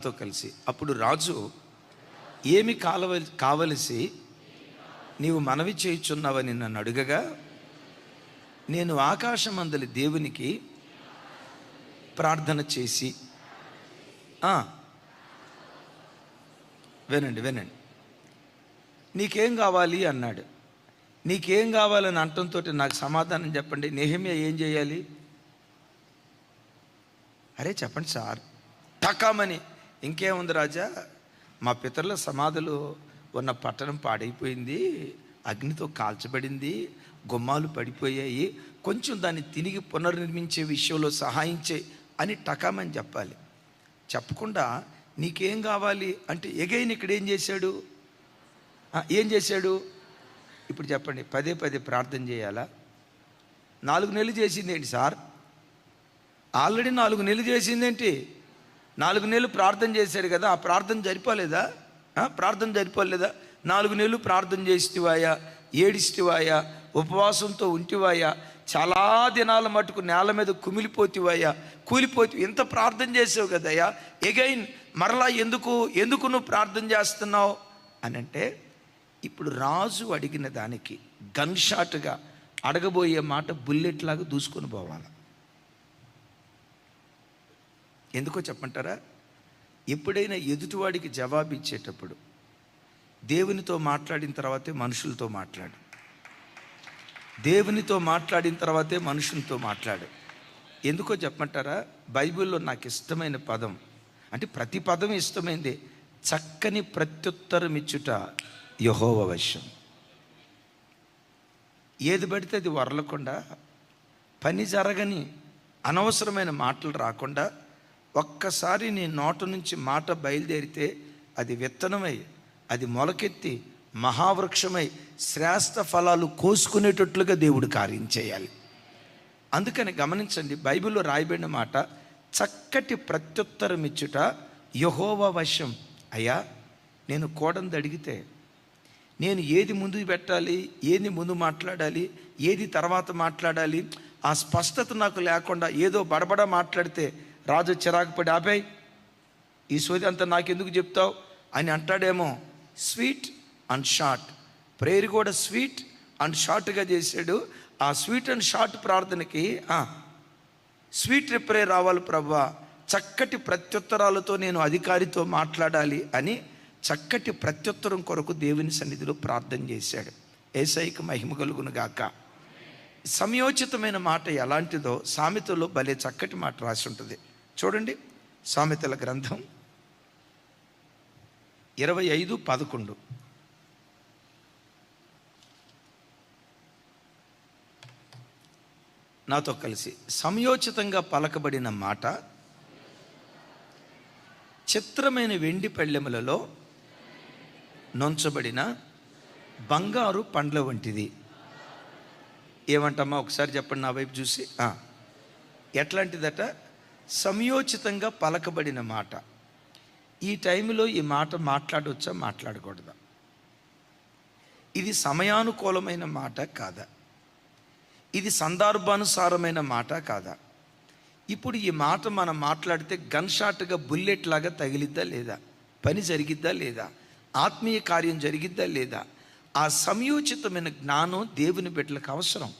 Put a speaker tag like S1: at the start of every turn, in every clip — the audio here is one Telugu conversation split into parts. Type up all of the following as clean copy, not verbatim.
S1: తో కలిసి అప్పుడు రాజు, ఏమి కావలసి నీవు మనవి చేయుచున్నావని నన్ను అడుగగా, నేను ఆకాశమందలి దేవునికి ప్రార్థన చేసి వినండి, నీకేం కావాలి అన్నాడు. నీకేం కావాలని అంటంతో నాకు సమాధానం చెప్పండి. నెహెమ్యా ఏం చేయాలి? అరే చెప్పండి సార్, టకామని. ఇంకేముంది రాజా, మా పితరుల సమాధులు ఉన్న పట్టణం పాడైపోయింది, అగ్నితో కాల్చబడింది, గుమ్మాలు పడిపోయాయి, కొంచెం దాన్ని తిరిగి పునర్నిర్మించే విషయంలో సహాయం చేయి అని టకామని చెప్పాలి. చెప్పకుండా నీకేం కావాలి అంటే ఎగైన్ ఇక్కడ ఏం చేశాడు? ఇప్పుడు చెప్పండి, పదే పదే ప్రార్థన చేయాలా? 4 నెలలు చేసింది ఏంటి సార్? ఆల్రెడీ 4 నెలలు చేసిందేంటి? 4 నెలలు ప్రార్థన చేశాడు కదా, ఆ ప్రార్థన సరిపోలేదా? 4 నెలలు ప్రార్థన చేసివాయా, ఏడిస్తివాయా, ఉపవాసంతో ఉంటివాయా, చాలా దినాల మటుకు నేల మీద కూలిపోతూ ఎంత ప్రార్థన చేసావు కదయ్యా, ఎగైన్ మరలా ఎందుకు నువ్వు ప్రార్థన చేస్తున్నావు అని అంటే, ఇప్పుడు రాజు అడిగిన దానికి గన్ షాట్గా అడగబోయే మాట బుల్లెట్ లాగా దూసుకొని పోవాలి. ఎందుకో చెప్పంటారా? ఎప్పుడైనా ఎదుటివాడికి జవాబు ఇచ్చేటప్పుడు దేవునితో మాట్లాడిన తర్వాతే మనుషులతో మాట్లాడు, దేవునితో మాట్లాడిన తర్వాతే మనుషులతో మాట్లాడు. ఎందుకో చెప్పమంటారా? బైబిల్లో నాకు ఇష్టమైన పదం, అంటే ప్రతి పదం ఇష్టమైంది, చక్కని ప్రత్యుత్తరం ఇచ్చుట యెహోవా వశం. ఏది పడితే అది వరలకుండా, పని జరగని అనవసరమైన మాటలు రాకుండా, ఒక్కసారి నీ నోట నుంచి మాట బయలుదేరితే అది విత్తనమై, అది మొలకెత్తి మహావృక్షమై శ్రేష్ఠ ఫలాలు కోసుకునేటట్లుగా దేవుడు కార్యం చేయాలి. అందుకని గమనించండి, బైబిల్లో రాయబడిన మాట చక్కటి ప్రత్యుత్తరం ఇచ్చుట యెహోవా వశం. అయ్యా, నేను కోడంది అడిగితే నేను ఏది ముందు పెట్టాలి, ఏది ముందు మాట్లాడాలి, ఏది తర్వాత మాట్లాడాలి, ఆ స్పష్టత నాకు లేకుండా ఏదో బడబడ మాట్లాడితే రాజు చిరాకు పడి, ఆపేయ్, ఈ సోది అంతా నాకెందుకు చెప్తావు అని అంటాడేమో. స్వీట్ అండ్ షార్ట్ ప్రేయర్ కూడా స్వీట్ అండ్ షార్ట్గా చేశాడు. ఆ స్వీట్ అండ్ షార్ట్ ప్రార్థనకి స్వీట్ రిప్రే రావాలి ప్రభువా, చక్కటి ప్రత్యుత్తరాలతో నేను అధికారితో మాట్లాడాలి అని చక్కటి ప్రత్యుత్తరం కొరకు దేవుని సన్నిధిలో ప్రార్థన చేశాడు. యేసయ్యకు మహిమ కలుగును గాక. సమయోచితమైన మాట ఎలాంటిదో సామెతలో భలే చక్కటి మాట రాసి ఉంటుంది. చూడండి, సామెతల గ్రంథం 25:11. నాతో కలిసి, సమయోచితంగా పలకబడిన మాట చిత్రమైన వెండి పళ్ళెములలో నొంచబడిన బంగారు పండ్ల వంటిది. ఏమంటమ్మా ఒకసారి చెప్పండి నా వైపు చూసి. ఎట్లాంటిదట? సమయోచితంగా పలకబడిన మాట. ఈ టైంలో ఈ మాట మాట్లాడవచ్చా, మాట్లాడకూడదా? ఇది సమయానుకూలమైన మాట కాదా? ఇది సందర్భానుసారమైన మాట కాదా? ఇప్పుడు ఈ మాట మనం మాట్లాడితే గన్ షాట్గా బుల్లెట్ లాగా తగిలిద్దా లేదా? పని జరిగిద్దా లేదా? ఆత్మీయ కార్యం జరిగిద్దా లేదా? ఆ సమయోచితమైన జ్ఞానం దేవుని బిడ్డలకు అవసరం.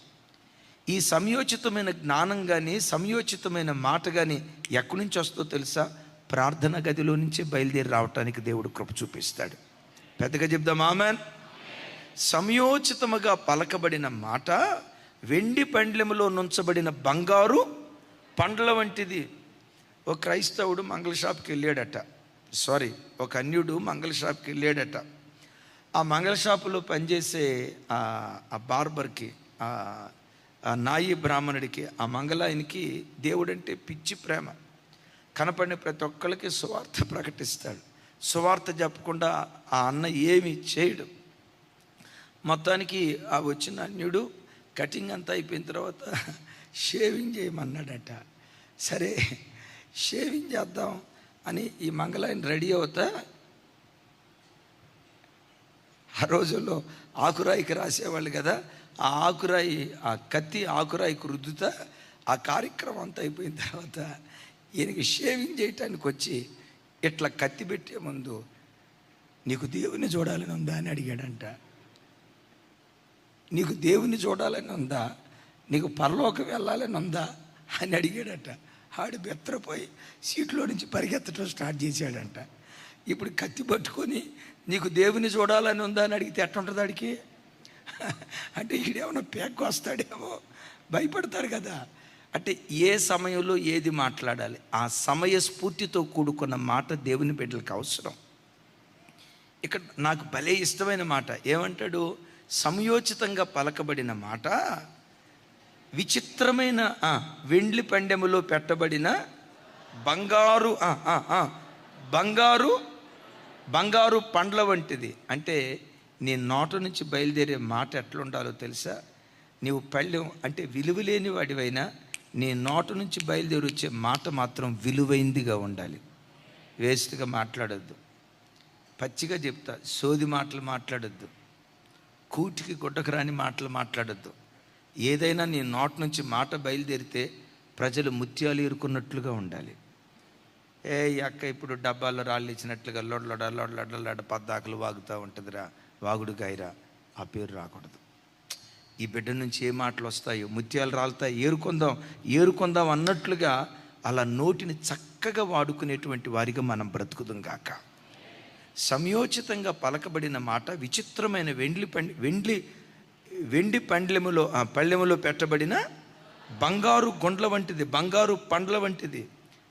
S1: ఈ సమయోచితమైన జ్ఞానం కానీ, సమయోచితమైన మాట కానీ ఎక్కడి నుంచి వస్తుందో తెలుసా? ప్రార్థన గదిలో నుంచే బయలుదేరి రావటానికి దేవుడు కృప చూపిస్తాడు. పెద్దగా చెప్దాం ఆమెన్. సమయోచితముగా పలకబడిన మాట వెండి పండ్లెములో నుంచబడిన బంగారు పండ్ల వంటిది. ఒక క్రైస్తవుడు మంగళ షాప్కి వెళ్ళాడట. ఒక అన్యుడు మంగళ షాప్కి వెళ్ళాడట. ఆ మంగళ షాపులో పనిచేసే ఆ బార్బర్కి, ఆ నాయి బ్రాహ్మణుడికి, ఆ మంగళాయనికి దేవుడంటే పిచ్చి ప్రేమ. కనపడిన ప్రతి ఒక్కరికి సువార్త ప్రకటిస్తాడు. సువార్త చెప్పకుండా ఆ అన్న ఏమి చేయడు. మొత్తానికి ఆ వచ్చిన అన్యుడు కటింగ్ అంతా అయిపోయిన తర్వాత షేవింగ్ చేయమన్నాడట. సరే షేవింగ్ చేద్దాం అని ఈ మంగళాయన రెడీ అవుతా, ఆ రోజుల్లో ఆకురాయికి రాసేవాళ్ళు కదా, ఆ ఆకురాయి, ఆ కత్తి ఆకురాయికి రుద్దుతా, ఆ కార్యక్రమం అంతా అయిపోయిన తర్వాత ఈయనకి షేవింగ్ చేయటానికి వచ్చి ఇట్లా కత్తి పెట్టే ముందు నీకు దేవుని చూడాలని ఉందా అని అడిగాడంట. నీకు దేవుని చూడాలని ఉందా, నీకు పరలోకం వెళ్ళాలని ఉందా అని అడిగాడట. ఆడు బెత్తరపోయి సీట్లో నుంచి పరిగెత్తడం స్టార్ట్ చేశాడంట. ఇప్పుడు కత్తి పట్టుకొని నీకు దేవుని చూడాలని ఉందా అని అడిగితే ఎట్టుంటుంది ఆడికి? అంటే ఈడేమన్నా పేక్కు వస్తాడేమో, భయపడతాడు కదా. అంటే ఏ సమయంలో ఏది మాట్లాడాలి, ఆ సమయ స్ఫూర్తితో కూడుకున్న మాట దేవుని బిడ్డలకు అవసరం. ఇక్కడ నాకు భలే ఇష్టమైన మాట ఏమంటాడు? సమయోచితంగా పలకబడిన మాట విచిత్రమైన వెండ్లి పండెములో పెట్టబడిన బంగారు బంగారు బంగారు పండ్ల వంటిది. అంటే నీ నోట నుంచి బయలుదేరే మాట ఎట్లుండాలో తెలుసా? నీవు పళ్ళెం అంటే విలువలేని వాడివైనా నీ నోట నుంచి బయలుదేరి వచ్చే మాట మాత్రం విలువైందిగా ఉండాలి. వేస్ట్గా మాట్లాడొద్దు, పచ్చిగా చెప్తా, సోది మాటలు మాట్లాడొద్దు, కూటికి గుడ్డకు రాని మాటలు మాట్లాడొద్దు. ఏదైనా నీ నోట నుంచి మాట బయలుదేరితే ప్రజలు ముత్యాలు ఏరుకున్నట్లుగా ఉండాలి. ఏ అక్క ఇప్పుడు డబ్బాల్లో రాళ్ళు ఇచ్చినట్లుగా లొడ్లొడ పద్దాకలు వాగుతూ ఉంటుందిరా, వాగుడు గాయరా, ఆ పేరు రాకూడదు. ఈ బిడ్డ నుంచి ఏ మాటలు వస్తాయో, ముత్యాలు రాలుతాయి, ఏరుకుందాం అన్నట్లుగా అలా నోటిని చక్కగా వాడుకునేటువంటి వారిగా మనం బ్రతుకుదాం గాక. సమయోచితంగా పలకబడిన మాట విచిత్రమైన వెండి పళ్ళెములో పెట్టబడిన బంగారు గుండ్ల వంటిది, బంగారు పండ్ల వంటిది.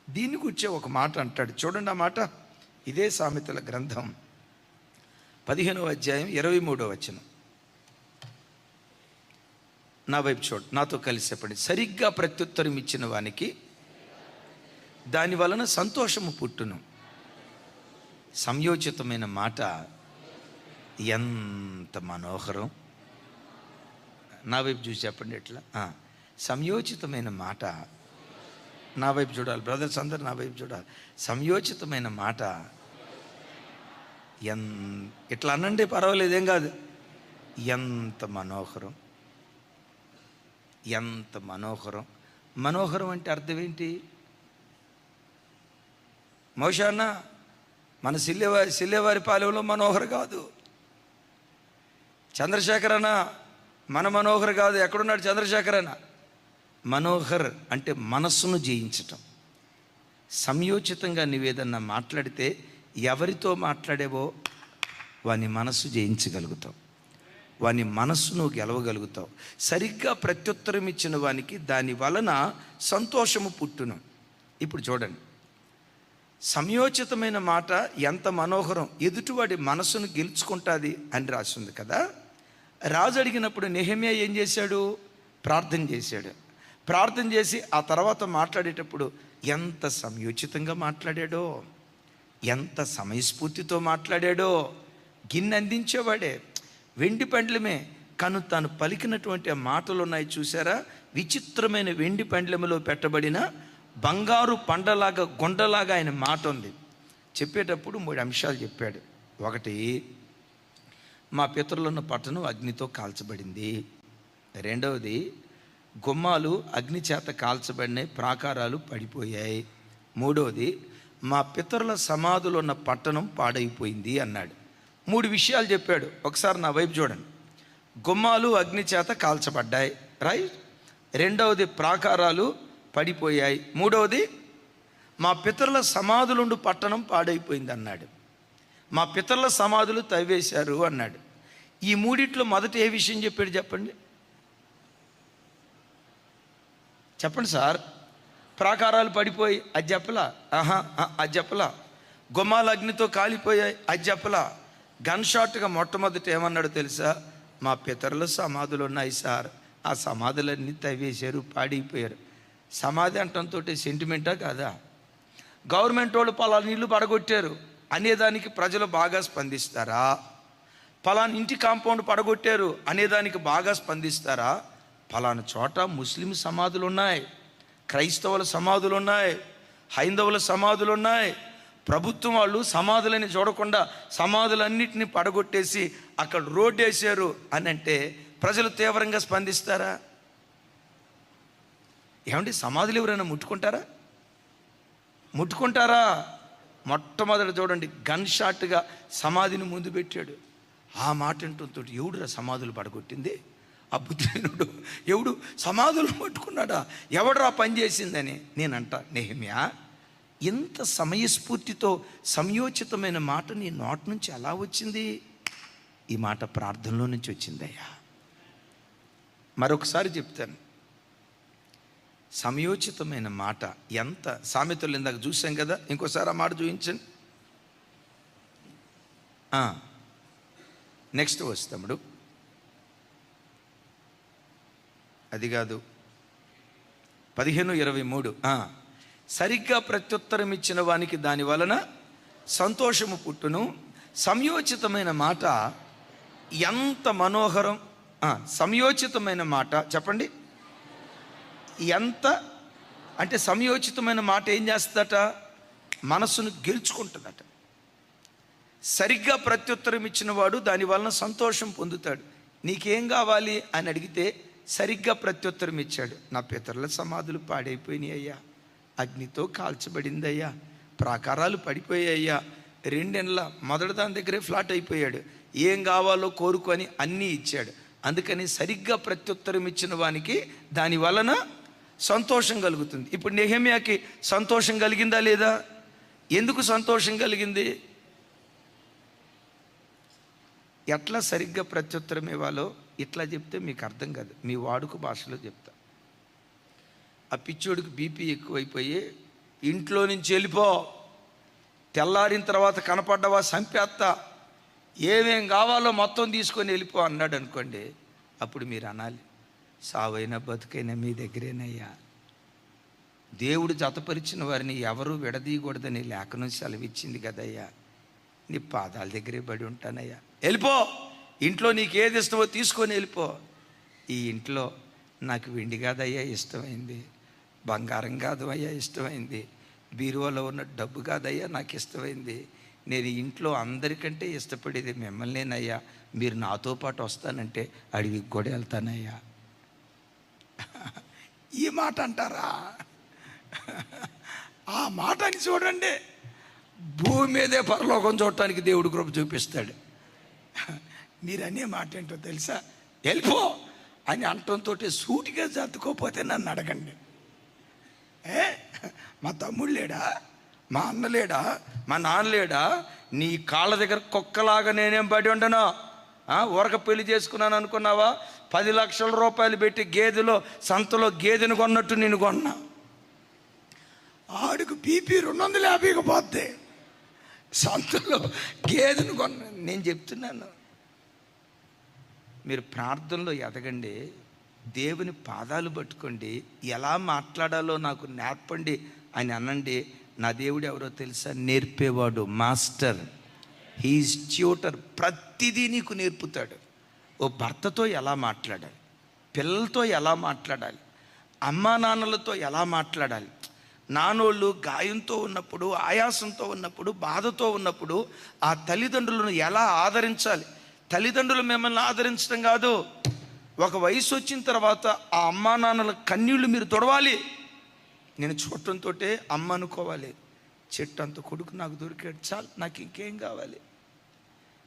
S1: దీని గురించి ఒక మాట అంటాడు, చూడండి ఆ మాట. ఇదే సామెతల గ్రంథం 15వ అధ్యాయం 23వ వచనం. నా వైపు చూడు, నాతో కలిసి చెప్పండి. సరిగ్గా ప్రత్యుత్తరం ఇచ్చిన వానికి దాని వలన సంతోషము పుట్టును. సంయోచితమైన మాట ఎంత మనోహరం. నా వైపు చూసి చెప్పండి ఎట్లా. సంయోచితమైన మాట, నా వైపు చూడాలి బ్రదర్స్ అందరు, నా వైపు చూడాలి. సంయోచితమైన మాట ఇట్లా అనండి, పర్వాలేదు, ఏం కాదు. ఎంత మనోహరం, ఎంత మనోహరం. మనోహరం అంటే అర్థం ఏంటి? మోషాన్న మన సిల్లేవారి పాలెంలో మనోహర్ కాదు. చంద్రశేఖర్ అన్న మన మనోహర్ కాదు. ఎక్కడున్నాడు చంద్రశేఖర్ అన్న? మనోహర్ అంటే మనస్సును జయించటం. సంయోచితంగా నువ్వేదన్నా మాట్లాడితే ఎవరితో మాట్లాడేవో వాని మనస్సు జయించగలుగుతావు, వాని మనస్సును గెలవగలుగుతావు. సరిగ్గా ప్రత్యుత్తరం ఇచ్చిన వానికి దాని వలన సంతోషము పుట్టును. ఇప్పుడు చూడండి, సంయోచితమైన మాట ఎంత మనోహరం, ఎదుటివాడి మనస్సును గెలుచుకుంటుంది అని రాసింది కదా. రాజు అడిగినప్పుడు నెహెమ్యా ఏం చేశాడు? ప్రార్థన చేశాడు. ప్రార్థన చేసి ఆ తర్వాత మాట్లాడేటప్పుడు ఎంత సంయోచితంగా మాట్లాడాడో, ఎంత సమయస్ఫూర్తితో మాట్లాడాడో. గిన్నె అందించేవాడే, వెండి పండ్లమే, కానీ తాను పలికినటువంటి ఆ మాటలు ఉన్నాయి చూసారా? విచిత్రమైన వెండి పండ్లములో పెట్టబడిన బంగారు పండలాగా గుండలాగా ఆయన మాట ఉంది. చెప్పేటప్పుడు 3 అంశాలు చెప్పాడు. ఒకటి, మా పితరులున్న పట్టణం అగ్నితో కాల్చబడింది. రెండవది, గుమ్మాలు అగ్ని చేత కాల్చబడినాయి, ప్రాకారాలు పడిపోయాయి. మూడవది, మా పితరుల సమాధులు ఉన్న పట్టణం పాడైపోయింది అన్నాడు. 3 విషయాలు చెప్పాడు. ఒకసారి నా వైపు చూడండి. గుమ్మాలు అగ్ని చేత కాల్చబడ్డాయి, రైట్. రెండవది, ప్రాకారాలు పడిపోయాయి. మూడవది, మా పితరుల సమాధులుండు పట్టణం పాడైపోయింది అన్నాడు. మా పితరుల సమాధులు తవ్వేశారు అన్నాడు. ఈ మూడిట్లో మొదటి ఏ విషయం చెప్పాడు చెప్పండి? చెప్పండి సార్. ప్రాకారాలు పడిపోయి అది చెప్పలా? అది చెప్పలా. గుమ్మాలు అగ్నితో కాలిపోయాయి అది చెప్పలా. గన్ షాట్గా మొట్టమొదటి ఏమన్నాడు తెలుసా? మా పితరుల సమాధులు ఉన్నాయి సార్, ఆ సమాధులన్నీ తవ్వేశారు, పాడైపోయారు. సమాధి అంటంతో సెంటిమెంటా కాదా? గవర్నమెంట్ వాళ్ళు పలానా నీళ్లు పడగొట్టారు అనేదానికి ప్రజలు బాగా స్పందిస్తారా? పలానా ఇంటి కాంపౌండ్ పడగొట్టారు అనేదానికి బాగా స్పందిస్తారా? పలానా చోట ముస్లిం సమాధులు ఉన్నాయి, క్రైస్తవుల సమాధులు ఉన్నాయి, హైందవుల సమాధులు ఉన్నాయి. ప్రభుత్వం వాళ్ళు సమాధులని చూడకుండా సమాధులన్నింటినీ పడగొట్టేసి అక్కడ రోడ్డు వేసారు అని అంటే ప్రజలు తీవ్రంగా స్పందిస్తారా? ఏమండి, సమాధులు ఎవరైనా ముట్టుకుంటారా? మొట్టమొదట చూడండి, గన్ షాట్గా సమాధిని ముందు పెట్టాడు. ఆ మాట అంటుంతో ఎవడురా సమాధులు పడగొట్టింది? ఆ బుద్ధిహీనుడు ఎవడు సమాధులు పట్టుకున్నాడా, ఎవడరా పని చేసిందని. నేనంట, నెహెమ్యా, ఇంత సమయస్ఫూర్తితో సంయోచితమైన మాట నీ నోటి నుంచి ఎలా వచ్చింది? ఈ మాట ప్రార్థనలో నుంచి వచ్చిందయ్యా. మరొకసారి చెప్తాను, సమయోచితమైన మాట ఎంత, సామెతలు ఇందాక చూసాం కదా, ఇంకోసారి ఆ మాట చూపించండి. నెక్స్ట్ వస్తాముడు, అది కాదు, 15:23. సరిగ్గా ప్రత్యుత్తరం ఇచ్చిన వానికి దాని వలన సంతోషము పుట్టును. సంయోచితమైన మాట ఎంత మనోహరం. సంయోచితమైన మాట చెప్పండి, ఎంత అంటే సంయోచితమైన మాట ఏం చేస్తుందట? మనసును గెలుచుకుంటుందట. సరిగ్గా ప్రత్యుత్తరం ఇచ్చిన వాడు దాని వలన సంతోషం పొందుతాడు. నీకేం కావాలి అని అడిగితే సరిగ్గా ప్రత్యుత్తరం ఇచ్చాడు. నా పితరుల సమాధులు పాడైపోయినాయి అయ్యా, అగ్నితో కాల్చబడిందయ్యా, ప్రాకారాలు పడిపోయాయ్యా, 2 నెలల మొదటి దాని దగ్గరే ఫ్లాట్ అయిపోయాడు, ఏం కావాలో కోరుకొని అన్నీ ఇచ్చాడు. అందుకని సరిగ్గా ప్రత్యుత్తరం ఇచ్చిన వానికి దాని వలన సంతోషం కలుగుతుంది. ఇప్పుడు నెహెమ్యాకి సంతోషం కలిగిందా లేదా? ఎందుకు సంతోషం కలిగింది? ఎట్లా సరిగ్గా ప్రత్యుత్తరం ఇవ్వాలో ఇట్లా చెప్తే మీకు అర్థం కాదు, మీ వాడుక భాషలో చెప్తా. ఆ పిచ్చోడికి బీపీ ఎక్కువైపోయి ఇంట్లో నుంచి వెళ్ళిపో, తెల్లారిన తర్వాత కనపడ్డవా సంపేత్తా, ఏమేం కావాలో మొత్తం తీసుకొని వెళ్ళిపో అన్నాడు అనుకోండి. అప్పుడు మీరు అనాలి, సావైనా బతుకైనా మీ దగ్గరేనయ్యా, దేవుడు జతపరిచిన వారిని ఎవరూ విడదీయకూడదని లేఖనం సెలవిచ్చింది కదయ్యా, నీ పాదాల దగ్గరే పడి ఉంటానయ్యా, వెళ్ళిపో, ఇంట్లో నీకు ఏది ఇష్టమో తీసుకొని వెళ్ళిపో. ఈ ఇంట్లో నాకు వెండి కాదయ్యా ఇష్టమైంది, బంగారం కాదు అయ్యా ఇష్టమైంది, బీరువాలో ఉన్న డబ్బు కాదయ్యా నాకు ఇష్టమైంది, నేను ఇంట్లో అందరికంటే ఇష్టపడేది మిమ్మల్నేనయ్యా, మీరు నాతో పాటు వస్తానంటే అడవికి కూడా వెళ్తానయ్యా. ఈ మాట అంటారా? ఆ మాట అని చూడండి, భూమి మీదే పరలోకం చూడటానికి దేవుడు కృప చూపిస్తాడు. మీరు అనే మాట ఏంటో తెలుసా? వెళ్ళిపో అని అంటంతో సూటిగా జతుకోపోతే నన్ను అడగండి. మా తమ్ముడు లేడా, మా అన్న లేడా, మా నాన్న లేడా, నీ కాళ్ళ దగ్గర కుక్కలాగా నేనేం పడి ఉండను? ఊరక పెళ్లి చేసుకున్నాను అనుకున్నావా? 10 లక్షల రూపాయలు పెట్టి గేదెలో సంతలో గేదెను కొన్నట్టు నేను కొన్నా. ఆడుకు బీపీ 250కి పోద్ది, సంతలో గేదెను కొన్న. నేను చెప్తున్నాను, మీరు ప్రార్థనలో ఎదగండి, దేవుని పాదాలు పట్టుకోండి, ఎలా మాట్లాడాలో నాకు నేర్పండి అని అనండి. నా దేవుడు ఎవరో తెలుసా? నేర్పేవాడు, మాస్టర్, హీఈస్ ట్యూటర్. ప్రతిదీ నీకు నేర్పుతాడు. ఓ భర్తతో ఎలా మాట్లాడాలి, పిల్లలతో ఎలా మాట్లాడాలి, అమ్మా నాన్నలతో ఎలా మాట్లాడాలి, నానోళ్ళు గాయంతో ఉన్నప్పుడు, ఆయాసంతో ఉన్నప్పుడు, బాధతో ఉన్నప్పుడు ఆ తల్లిదండ్రులను ఎలా ఆదరించాలి. తల్లిదండ్రులు మిమ్మల్ని ఆదరించడం కాదు, ఒక వయసు వచ్చిన తర్వాత ఆ అమ్మా నాన్నల కన్నీళ్లు మీరు తొడవాలి. నేను చూడటంతో అమ్మ అనుకోవాలి, చెట్టు అంత కొడుకు నాకు దొరికాడు, చాలు, నాకు ఇంకేం కావాలి,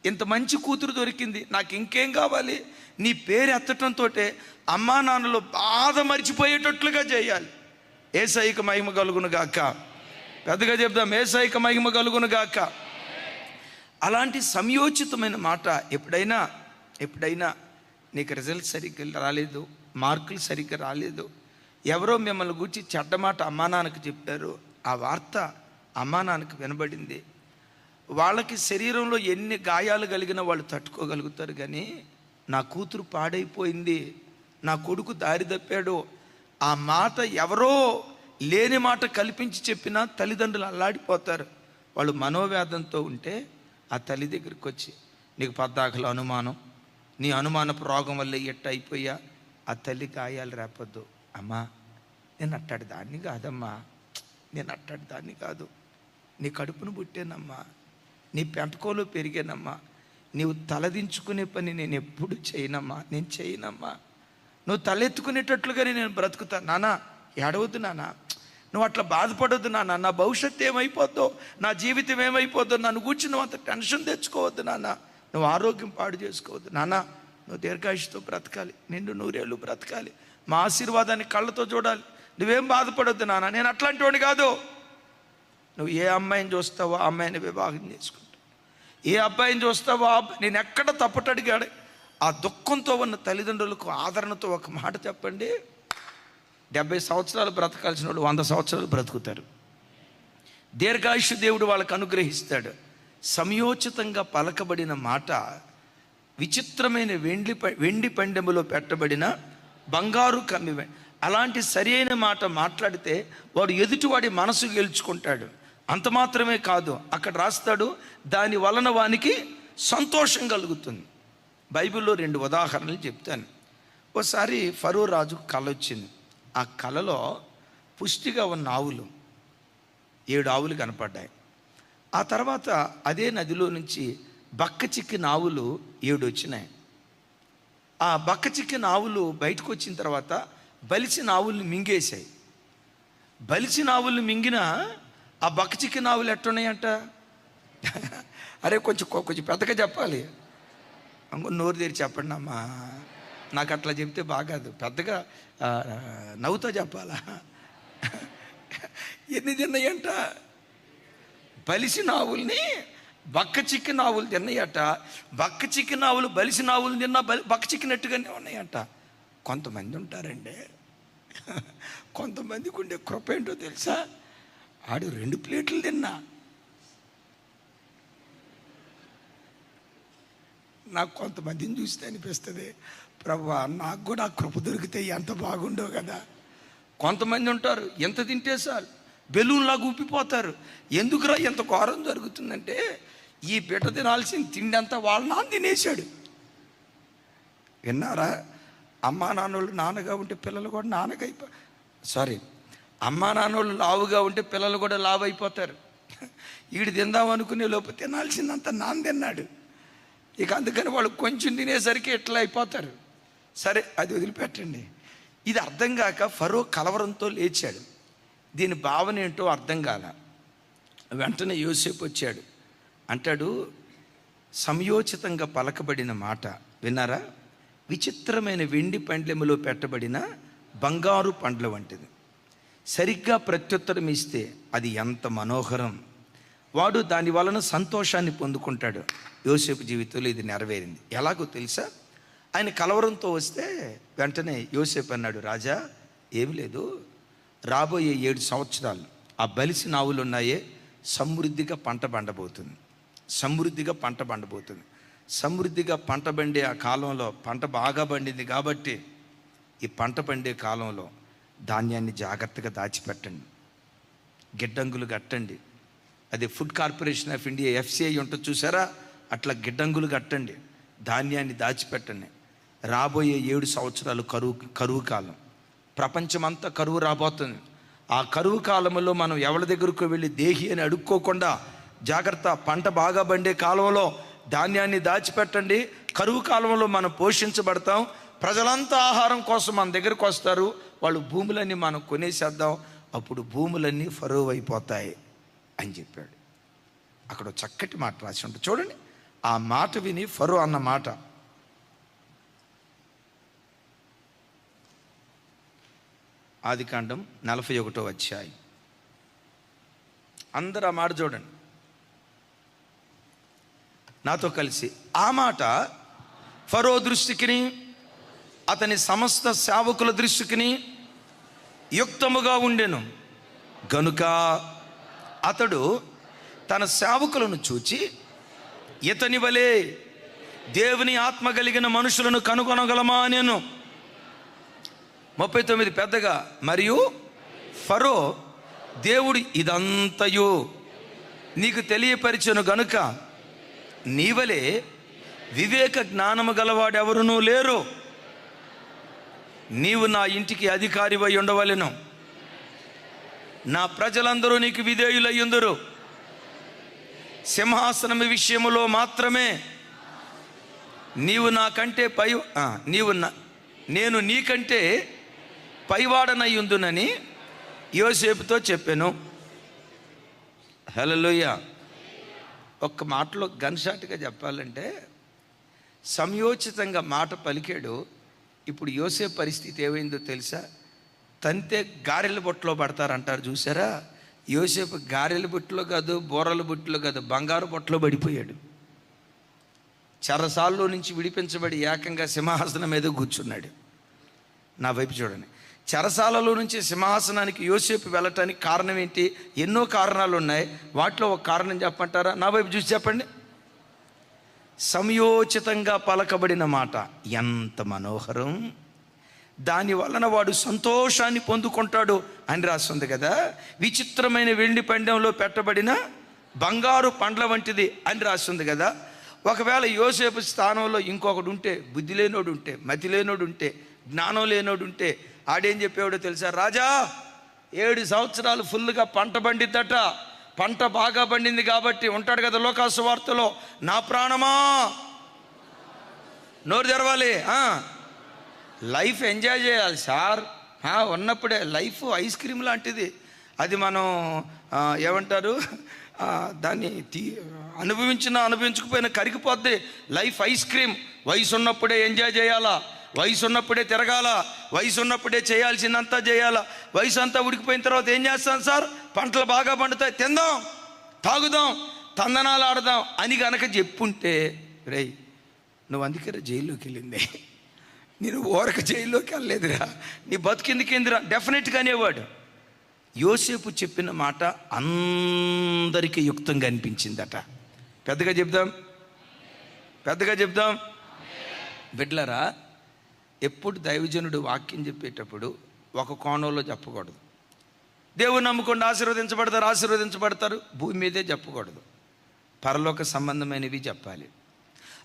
S1: ఇంత మంచి కూతురు దొరికింది, నాకు ఇంకేం కావాలి. నీ పేరు ఎత్తటంతో అమ్మా నాన్నలు బాధ మర్చిపోయేటట్లుగా చేయాలి. యేసయ్యకు మహిమ కలుగును గాక. పెద్దగా చెప్దాం, యేసయ్యకు మహిమ కలుగును గాక. అలాంటి సంయోచితమైన మాట ఎప్పుడైనా నీకు రిజల్ట్ సరిగ్గా రాలేదు, మార్కులు సరిగ్గా రాలేదు, ఎవరో మిమ్మల్ని గురించి చెడ్డ మాట అమ్మా నాన్నకు చెప్పారు, ఆ వార్త అమ్మా నాన్నకు వినబడింది, వాళ్ళకి శరీరంలో ఎన్ని గాయాలు కలిగినా వాళ్ళు తట్టుకోగలుగుతారు. కానీ నా కూతురు పాడైపోయింది, నా కొడుకు దారి తప్పాడు, ఆ మాట ఎవరో లేని మాట కల్పించి చెప్పినా తల్లిదండ్రులు అల్లాడిపోతారు. వాళ్ళు మనోవేదంతో ఉంటే ఆ తల్లి దగ్గరికి వచ్చి, నీకు పద్దాకల అనుమానం, నీ అనుమానపు రోగం వల్ల ఎట్ట అయిపోయా, ఆ తల్లి గాయాలు రేపొద్దు. అమ్మా, నేను అట్టాడు దాన్ని కాదమ్మా, నేను అట్టాడు దాన్ని కాదు, నీ కడుపును పుట్టానమ్మా, నీ పెంపకంలో పెరిగానమ్మా, నీవు తలదించుకునే పని నేను ఎప్పుడు చేయనమ్మా, నేను చేయనమ్మా, నువ్వు తలెత్తుకునేటట్లుగానే నేను బ్రతుకుతా. నానా ఏడవద్దు నాన్న, నువ్వు అట్లా బాధపడొద్దు నాన్న, నా భవిష్యత్తు ఏమైపోద్దో, నా జీవితం ఏమైపోద్దో, నన్ను కూర్చుని నువ్వు అంత టెన్షన్ తెచ్చుకోవద్దు నాన్న, నువ్వు ఆరోగ్యం పాడు చేసుకోవద్దు నాన్న, నువ్వు దీర్ఘాయుషుతో బ్రతకాలి, నిండు 100 ఏళ్ళు బ్రతకాలి, మా ఆశీర్వాదాన్ని కళ్ళతో చూడాలి, నువ్వేం బాధపడొద్దు నాన్న. నేను అట్లాంటి వాడిని కాదు. నువ్వు ఏ అమ్మాయిని చూస్తావో ఆ అమ్మాయిని వివాహం చేసుకుంటావు, ఏ అబ్బాయిని చూస్తావో నేను ఎక్కడ తప్పటడిగాడు. ఆ దుఃఖంతో ఉన్న తల్లిదండ్రులకు ఆదరణతో ఒక మాట చెప్పండి, 70 సంవత్సరాలు బ్రతకాల్సిన వాళ్ళు 100 సంవత్సరాలు బ్రతుకుతారు. దీర్ఘాయుషు దేవుడు వాళ్ళకు అనుగ్రహిస్తాడు. సమయోచితంగా పలకబడిన మాట విచిత్రమైన వెండి పండెములో పెట్టబడిన బంగారు కమ్మి. అలాంటి సరి అయిన మాట మాట్లాడితే వాడు ఎదుటివాడి మనసు గెలుచుకుంటాడు. అంత మాత్రమే కాదు, అక్కడ రాస్తాడు, దాని వలన వానికి సంతోషం కలుగుతుంది. బైబిల్లో 2 ఉదాహరణలు చెప్తాను. ఒకసారి ఫరో రాజు కల వచ్చింది. ఆ కలలో పుష్టిగా ఉన్న ఆవులు 7 ఆవులు కనపడ్డాయి. ఆ తర్వాత అదే నదిలో నుంచి బక్క చిక్కిన ఆవులు 7 వచ్చినాయి. ఆ బక్క చిక్కిన ఆవులు బయటకు వచ్చిన తర్వాత బలిసిన ఆవుల్ని మింగేశాయి. బలిసిన ఆవుల్ని మింగిన ఆ బక్క చిక్కిన ఆవులు ఎట్టున్నాయంట? అరే కొంచెం పెద్దగా చెప్పాలి, నోరు తెరిచి చెప్పండి అమ్మా, నాకు అట్లా చెప్తే బాగాదు, పెద్దగా నవ్వుతో చెప్పాలా. ఎన్ని తిన్నాయంట? బలిసిన ఆవుల్ని బక్క చిక్కిన ఆవులు తిన్నాయట. బక్క చిక్కిన ఆవులు బలిసిన ఆవులు తిన్నా బక్క చిక్కినట్టుగానే ఉన్నాయంట. కొంతమంది ఉంటారండి, కొంతమందికి ఉండే కృప ఏంటో తెలుసా? ఆడు 2 ప్లేట్లు తిన్నా నాకు కొంతమందిని చూస్తే అనిపిస్తుంది, ప్రభువా నాకు కూడా ఆ కృప దొరికితే ఎంత బాగుండో కదా. కొంతమంది ఉంటారు, ఎంత తింటే చాలు బెలూన్లాగా ఊపిపోతారు. ఎందుకురా ఎంత ఘోరం జరుగుతుందంటే, ఈ బిడ్డ తినాల్సిన తిండి అంతా వాళ్ళ నాన్న తినేశాడు. విన్నారా? అమ్మా నాన్నోళ్ళు నాన్నగా ఉంటే పిల్లలు కూడా అమ్మా నాన్నోళ్ళు లావుగా ఉంటే పిల్లలు కూడా లావు అయిపోతారు. వీడు తిందాం అనుకునే లోపు తినాల్సిందంతా నాన్న తిన్నాడు. ఇక అందుకని వాళ్ళు కొంచెం తినేసరికి ఎట్లా అయిపోతారు. సరే, అది వదిలిపెట్టండి. ఇది అర్థం కాక ఫరో కలవరంతో లేచాడు. దీని భావన ఏంటో అర్థం కాల. వెంటనే యోసేపు వచ్చాడు. అంటాడు, సమయోచితంగా పలకబడిన మాట విన్నారా? విచిత్రమైన వెండి పండ్లెములో పెట్టబడిన బంగారు పండ్ల వంటిది. సరిగ్గా ప్రత్యుత్తరం ఇస్తే అది ఎంత మనోహరం. వాడు దాని వలన సంతోషాన్ని పొందుకుంటాడు. యోసేపు జీవితంలో ఇది నెరవేరింది. ఎలాగో తెలుసా? ఆయన కలవరంతో వస్తే వెంటనే యోసేపు అన్నాడు, రాజా ఏమి లేదు, రాబోయే 7 సంవత్సరాలు ఆ బలిసిన ఆవులు ఉన్నాయే సమృద్ధిగా పంట పండబోతుంది. సమృద్ధిగా పంట పండే ఆ కాలంలో పంట బాగా పండింది కాబట్టి ఈ పంట పండే కాలంలో ధాన్యాన్ని జాగ్రత్తగా దాచిపెట్టండి, గిడ్డంగులు కట్టండి. అది food corporation of India FCI ఉంటుంది చూసారా, అట్లా గిడ్డంగులు కట్టండి, ధాన్యాన్ని దాచిపెట్టండి. రాబోయే 7 సంవత్సరాలు కరువు కాలం, ప్రపంచమంతా కరువు రాబోతుంది. ఆ కరువు కాలంలో మనం ఎవరి దగ్గరకు వెళ్ళి దేహి అని అడుక్కోకుండా జాగ్రత్త, పంట బాగా పండే కాలంలో ధాన్యాన్ని దాచిపెట్టండి. కరువు కాలంలో మనం పోషించబడతాం. ప్రజలంతా ఆహారం కోసం మన దగ్గరకు వస్తారు. వాళ్ళు భూములన్నీ మనం కొనేసేద్దాం, అప్పుడు భూములన్నీ ఫరో అయిపోతాయి అని చెప్పాడు. అక్కడ చక్కటి మాట రాసి ఉంటుంది చూడండి. ఆ మాట విని ఫరో అన్న మాట, ఆదికాండం 41వ అధ్యాయం. అందరూ ఆ మాట చూడండి నాతో కలిసి. ఆ మాట ఫరో దృష్టికిని అతని సమస్త సేవకుల దృష్టికిని యుక్తముగా ఉండెను గనుక అతడు తన సేవకులను చూచి, ఇతని వలె దేవుని ఆత్మ కలిగిన మనుషులను కనుగొనగలమా నేను. 39 పెద్దగా, మరియు ఫరో దేవుడు ఇదంతయు నీకు తెలియపరిచెను గనుక నీవలే వివేక జ్ఞానము గలవాడెవరునూ లేరు. నీవు నా ఇంటికి అధికారివై ఉండవలెను. నా ప్రజలందరూ నీకు విధేయులయ్యుందురు. సింహాసనం విషయములో మాత్రమే నేను నీకంటే పైవాడనయ్యుందునని యోసేపుతో చెప్పాను. హల్లెలూయా. ఒక్క మాటలో గన్షాట్గా చెప్పాలంటే, సంయోచితంగా మాట పలికాడు. ఇప్పుడు యోసేపు పరిస్థితి ఏమైందో తెలుసా? తంతే గారెల బుట్టలో పడతారంటారు చూసారా? యోసేపు గారెల బుట్టలో కాదు, బోరల బుట్టలో కాదు, బంగారు బుట్టలో పడిపోయాడు. చెరసాల్లో నుంచి విడిపించబడి ఏకంగా సింహాసనం మీద కూర్చున్నాడు. నా వైపు చూడండి. చెరసాలలో నుంచి సింహాసనానికి యోసేపు వెళ్ళటానికి కారణం ఏంటి? ఎన్నో కారణాలు ఉన్నాయి. వాటిలో ఒక కారణం చెప్పంటారా? నా వైపు చూసి చెప్పండి. సంయోచితంగా పలకబడిన మాట ఎంత మనోహరం, దాని వలన వాడు సంతోషాన్ని పొందుకుంటాడు అని రాస్తుంది కదా. విచిత్రమైన వెండి పందెంలో పెట్టబడిన బంగారు పండ్ల వంటిది అని రాస్తుంది కదా. ఒకవేళ యోసేపు స్థానంలో ఇంకొకడు ఉంటే, బుద్ధి లేనోడు ఉంటే, మతి లేనోడు ఉంటే, జ్ఞానం లేనోడు ఉంటే, ఆడేం చెప్పేవాడో తెలుసా? రాజా, 7 సంవత్సరాలు ఫుల్గా పంట పండిద్దట, పంట బాగా పండింది కాబట్టి ఉంటాడు కదా లోకాసు వార్తలో, నా ప్రాణమా నోరు తెరవాలి, లైఫ్ ఎంజాయ్ చేయాలి సార్. ఉన్నప్పుడే లైఫ్ ఐస్ క్రీమ్ లాంటిది. అది మనం ఏమంటారు, దాన్ని అనుభవించకపోయినా కరిగిపోద్ది. Life ice cream. వయసు ఉన్నప్పుడే ఎంజాయ్ చేయాలా, వయసు ఉన్నప్పుడే తిరగాల, వయసు ఉన్నప్పుడే చేయాల్సిందంతా చేయాలా. వయసు అంతా ఉడికిపోయిన తర్వాత ఏం చేస్తాం సార్? పంటలు బాగా పండుతాయి, తిందాం, తాగుదాం, తందనాలు ఆడదాం అని గనక చెప్పుంటే, రేయ్ నువ్వు అందుకే జైల్లోకి వెళ్ళింది, నేను ఊరక జైల్లోకి వెళ్ళలేదురా, నీ బతుకిందికిందిరా డెఫినెట్గా అనేవాడు. యోసేపు చెప్పిన మాట అందరికీ యుక్తంగా అనిపించిందట. పెద్దగా చెప్దాం. బిడ్లరా, ఎప్పుడు దైవజనుడు వాక్యం చెప్పేటప్పుడు ఒక కోణంలో చెప్పకూడదు. దేవుని నమ్ముకుండా ఆశీర్వదించబడతారు, భూమి మీదే చెప్పకూడదు. పరలోక సంబంధమైనవి చెప్పాలి.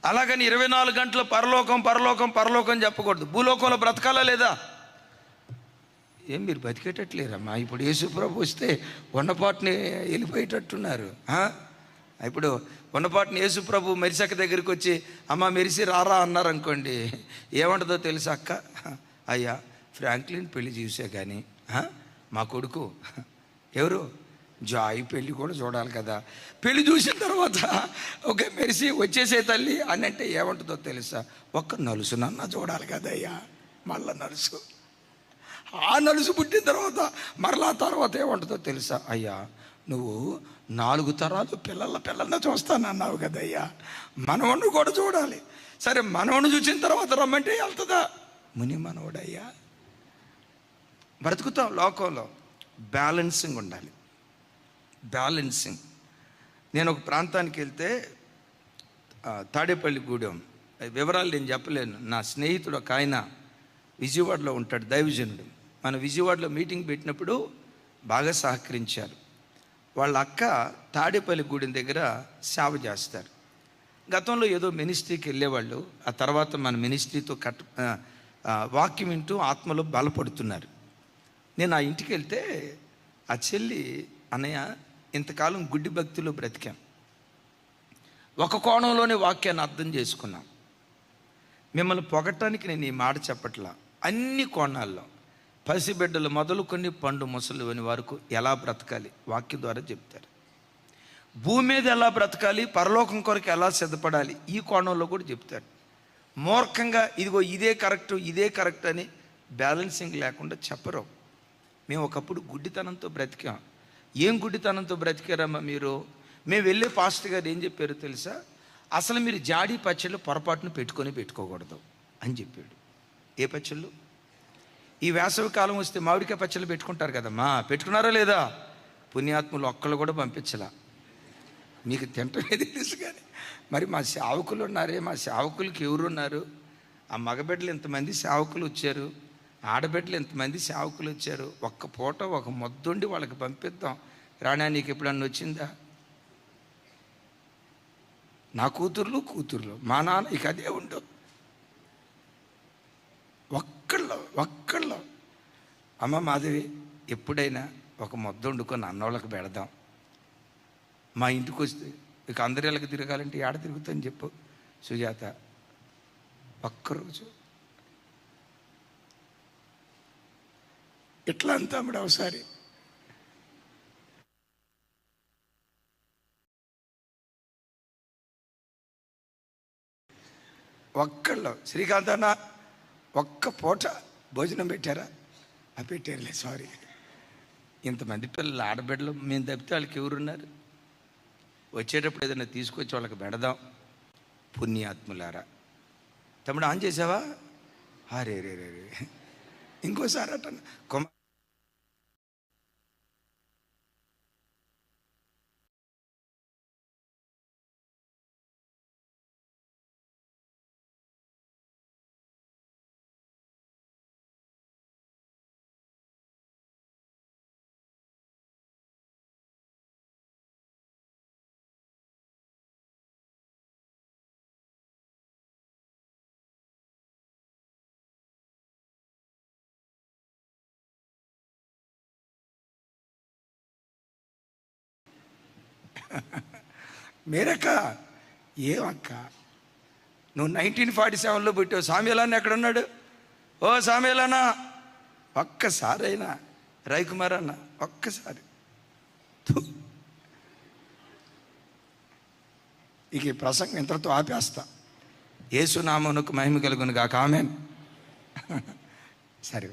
S1: అలాగని 24 గంటలు పరలోకం చెప్పకూడదు. భూలోకంలో బ్రతకాలా లేదా? ఏం మీరు బతికేటట్లేరమ్మా. ఇప్పుడు యేసుప్రభు వస్తే ఉన్నపాటుని వెళ్ళిపోయేటట్టున్నారు. ఇప్పుడు ఉన్నపాటుని యేసుప్రభు మెరిసక్క దగ్గరికి వచ్చి, అమ్మ మెరిసి రారా అన్నారు అనుకోండి, ఏమంటుందో తెలుసా? అక్క, అయ్యా ఫ్రాంక్లిన్ పెళ్లి చూసా కానీ మా కొడుకు ఎవరు జాయ్ పెళ్ళి కూడా చూడాలి కదా, పెళ్ళి చూసిన తర్వాత ఓకే మెరిసి వచ్చేసే తల్లి అని అంటే ఏమంటుందో తెలుసా? ఒక్క నలుసునన్నా చూడాలి కదయ్యా. మళ్ళా నలుసు, ఆ నలుసు పుట్టిన తర్వాత మరలా తర్వాత ఏమంటుందో తెలుసా? అయ్యా నువ్వు 4 తరాలు పిల్లల్ని చూస్తానన్నావు కదయ్యా, మనవణ్ణి కూడా చూడాలి. సరే మనవణ్ణి చూసిన తర్వాత రమ్మంటే వెళ్తుందా? ముని మనవడయ్యా. బ్రతుకుతాం లోకంలో. బ్యాలెన్సింగ్ ఉండాలి. నేను ఒక ప్రాంతానికి వెళ్తే, తాడేపల్లిగూడెం, వివరాలు నేను చెప్పలేను. నా స్నేహితుడు ఒక ఆయన విజయవాడలో ఉంటాడు, దైవజనుడు. మన విజయవాడలో మీటింగ్ పెట్టినప్పుడు బాగా సహకరించారు. వాళ్ళ అక్క తాడేపల్లిగూడెం దగ్గర సేవ చేస్తారు. గతంలో ఏదో మినిస్ట్రీకి వెళ్ళేవాళ్ళు, ఆ తర్వాత మన మినిస్ట్రీతో వాక్యం వింటూ ఆత్మలో బలపడుతున్నారు. నేను ఆ ఇంటికి వెళ్తే ఆ చెల్లి, అన్నయ్య ఇంతకాలం గుడ్డి భక్తిలో బ్రతికాం, ఒక కోణంలోనే వాక్యాన్ని అర్థం చేసుకున్నాం. మిమ్మల్ని పొగటానికి నేను ఈ మాట చెప్పట్లా. అన్ని కోణాల్లో పసిబిడ్డలు మొదలుకొని పండు ముసలు అని వరకు ఎలా బ్రతకాలి వాక్యం ద్వారా చెప్తారు. భూమి మీద ఎలా బ్రతకాలి, పరలోకం కొరకు ఎలా సిద్ధపడాలి, ఈ కోణంలో కూడా చెప్తారు. మూర్ఖంగా ఇదిగో ఇదే కరెక్ట్ అని బ్యాలెన్సింగ్ లేకుండా చెప్పరు. మేము ఒకప్పుడు గుడ్డితనంతో బ్రతికాం. ఏం గుడ్డితనంతో బ్రతికారమ్మా మీరు? మేము వెళ్ళే పాస్టర్ గారు ఏం చెప్పారో తెలుసా? అసలు మీరు జాడీ పచ్చళ్ళు పొరపాటును పెట్టుకోకూడదు అని చెప్పాడు. ఏ పచ్చళ్ళు? ఈ వేసవి కాలం వస్తే మామిడికాయ పచ్చళ్ళు పెట్టుకుంటారు కదమ్మా, పెట్టుకున్నారా లేదా? పుణ్యాత్ములు ఒక్కళ్ళు కూడా పంపించలా. మీకు తింటమే తెలుసు కానీ మరి మా సేవకులు ఉన్నారే, మా సేవకులకి ఎవరు ఉన్నారు? ఆ మగబిడ్డలు ఎంతమంది సేవకులు వచ్చారు, ఆడబిడ్డలు ఎంతమంది సేవకులు వచ్చారు. ఒక్క పూట ఒక మొద్దుండి వాళ్ళకి పంపిద్దాం. రాణా నీకు ఎప్పుడన్నా వచ్చిందా? నా కూతుర్లు మా నాన్న ఇక అదే ఉండవు. ఒక్కళ్ళు అమ్మ మాధవి ఎప్పుడైనా ఒక ముద్ద వండుకొని అన్నోళ్ళకి పెడదాం. మా ఇంటికి వస్తే ఇక అందరి ఇళ్ళకి తిరగాలంటే ఏడ తిరుగుతాని చెప్పు సుజాత. ఒక్కరోజు ఇట్లా అంతా ఒకసారి ఒక్కళ్ళు శ్రీకాంత్ అన్న ఒక్క పూట భోజనం పెట్టారా? పెట్టారులే, సారీ. ఇంతమంది పిల్లలు ఆడబిడ్డలు మేము తప్పితే వాళ్ళకి ఎవరున్నారు? వచ్చేటప్పుడు ఏదైనా తీసుకొచ్చి వాళ్ళకి పెడదాం. పుణ్యాత్ములారా. తమ్ముడు ఆన్ చేసావా? రే రే రే రే ఇంకోసారి అట మేరక్క. ఏమక్క నువ్వు 1947లో పుట్టావు. సామ్యలాన్న ఎక్కడున్నాడు? ఓ సామ్యలాన్న ఒక్కసారైనా, రవికుమార్ అన్న ఒక్కసారి. ఇక ఈ ప్రసంగం ఇంతటితో ఆపేస్తా. యేసునామమునకు మహిమ కలుగును గాక. ఆమేన్. సరే,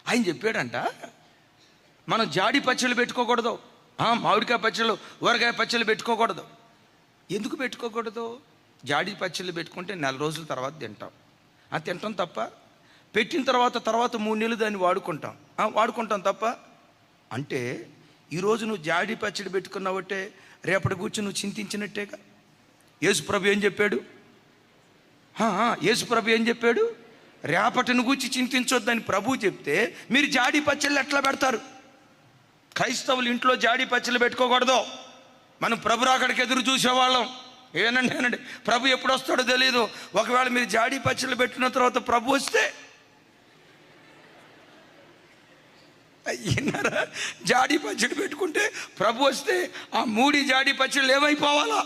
S1: ఆయన చెప్పాడంట మనం జాడి పచ్చళ్ళు పెట్టుకోకూడదు, మామిడికాయ పచ్చళ్ళు, ఊరగాయ పచ్చళ్ళు పెట్టుకోకూడదు. ఎందుకు పెట్టుకోకూడదు? జాడి పచ్చళ్ళు పెట్టుకుంటే 4 రోజుల తర్వాత తింటాం. తింటాం తప్ప? పెట్టిన తర్వాత 3 నెలలు దాన్ని వాడుకుంటాం తప్ప? అంటే ఈరోజు నువ్వు జాడి పచ్చడి పెట్టుకున్నావంటే రేపటి కూర్చొని నువ్వు చింతించినట్టేగా. యేసుప్రభు ఏం చెప్పాడు? యేసుప్రభు ఏం చెప్పాడు? రేపటిని గూర్చి చింతించొద్దని ప్రభు చెప్తే మీరు జాడి పచ్చళ్ళు ఎట్లా పెడతారు? క్రైస్తవులు ఇంట్లో జాడి పచ్చళ్ళు పెట్టుకోకూడదు. మనం ప్రభు రాకడికి ఎదురు చూసేవాళ్ళం. ఏనండి ప్రభు ఎప్పుడు వస్తాడో తెలియదు. ఒకవేళ మీరు జాడి పచ్చళ్ళు పెట్టిన తర్వాత ప్రభు వస్తే, అయ్యన్నారా, జాడి పచ్చడి పెట్టుకుంటే ప్రభు వస్తే ఆ 3 జాడి పచ్చళ్ళు ఏమైపోవాలా?